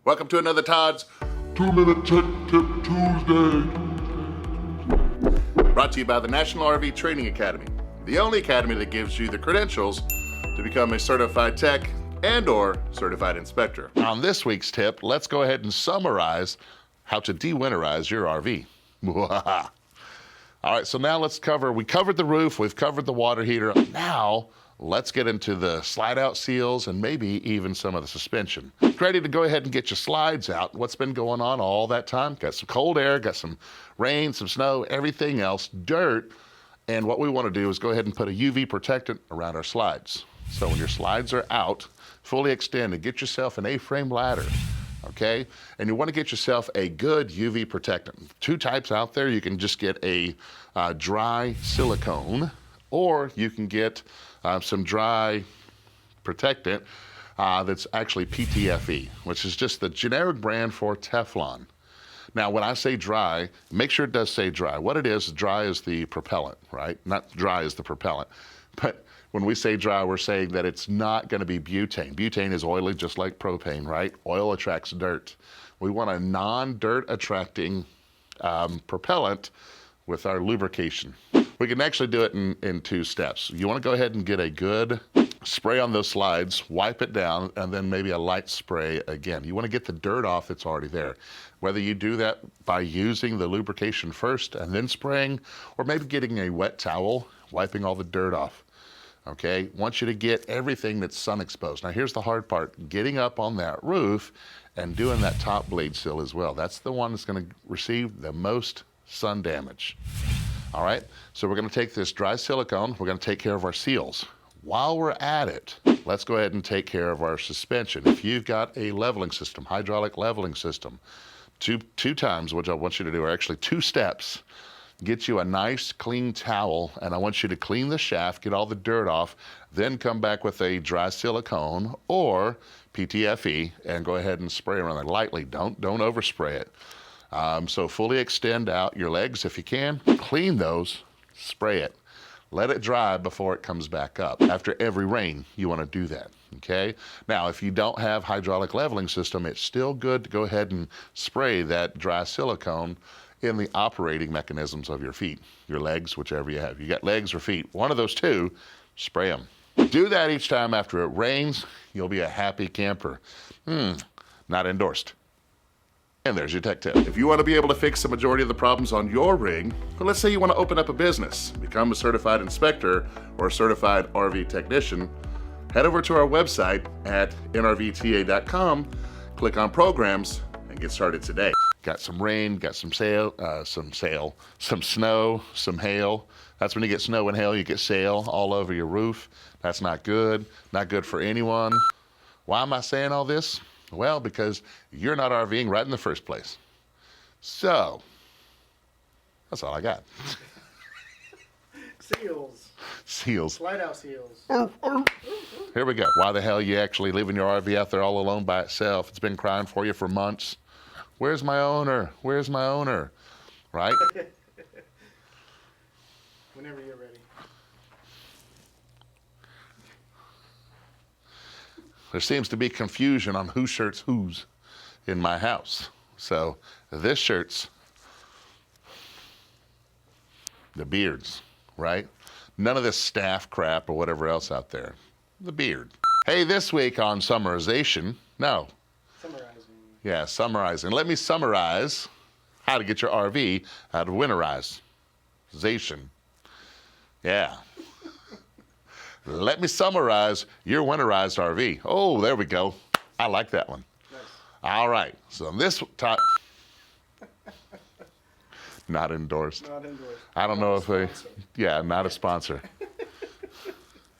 Welcome to another Todd's 2-Minute Tech Tip Tuesday. Brought to you by the National RV Training Academy, the only academy that gives you the credentials to become a certified tech and/or certified inspector. On this week's tip, let's go ahead and summarize how to de-winterize your RV. All right, so now we covered the roof, we've covered the water heater. Now, let's get into the slide out seals and maybe even some of the suspension. Ready to go ahead and get your slides out. What's been going on all that time? Got some cold air, got some rain, some snow, everything else, dirt. And what we want to do is go ahead and put a UV protectant around our slides. So when your slides are out, fully extended, get yourself an A-frame ladder, okay? And you want to get yourself a good UV protectant. Two types out there. You can just get a dry silicone, or you can get some dry protectant that's actually PTFE, which is just the generic brand for Teflon. Now, when I say dry, make sure it does say dry. What it is, dry is the propellant, right? Not dry is the propellant. But when we say dry, we're saying that it's not going to be butane. Butane is oily just like propane, right? Oil attracts dirt. We want a non-dirt attracting propellant with our lubrication. We can actually do it in two steps. You want to go ahead and get a good spray on those slides, wipe it down, and then maybe a light spray again. You want to get the dirt off that's already there. Whether you do that by using the lubrication first and then spraying, or maybe getting a wet towel, wiping all the dirt off. Okay, want you to get everything that's sun exposed. Now here's the hard part, getting up on that roof and doing that top blade seal as well. That's the one that's going to receive the most sun damage. All right, so we're going to take this dry silicone, we're going to take care of our seals. While we're at it, let's go ahead and take care of our suspension. If you've got a leveling system, hydraulic leveling system, two times, what I want you to do are actually 2 steps. Get you a nice clean towel, and I want you to clean the shaft, get all the dirt off, then come back with a dry silicone or PTFE and go ahead and spray around it lightly. Don't overspray it. So fully extend out your legs if you can, clean those, spray it. Let it dry before it comes back up. After every rain, you want to do that, okay? Now, if you don't have hydraulic leveling system, it's still good to go ahead and spray that dry silicone in the operating mechanisms of your feet, your legs, whichever you have. You got legs or feet, one of those two, spray them. Do that each time after it rains, you'll be a happy camper. Not endorsed. And there's your tech tip. If you want to be able to fix the majority of the problems on your rig, well, let's say you want to open up a business, become a certified inspector or a certified RV technician, head over to our website at NRVTA.com, click on programs, and get started today. Got some rain, got some snow, some hail. That's when you get snow and hail, you get sail all over your roof. That's not good for anyone. Why am I saying all this? Well, because you're not RVing right in the first place. So, that's all I got. Seals. Slide out seals. Here we go. Why the hell you actually leaving your RV out there all alone by itself? It's been crying for you for months. Where's my owner? Where's my owner? Right? Whenever you're ready. There seems to be confusion on whose shirt's whose in my house. So this shirt's the beards, right? None of this staff crap or whatever else out there. The beard. Hey, this week on Summerizing. Yeah, summarizing. Let me summarize how to get your RV out of winterization. Yeah. Let me summarize your winterized RV. Oh, there we go. I like that one. Nice. All right. So this time, not endorsed. Not endorsed. I don't know if not a sponsor.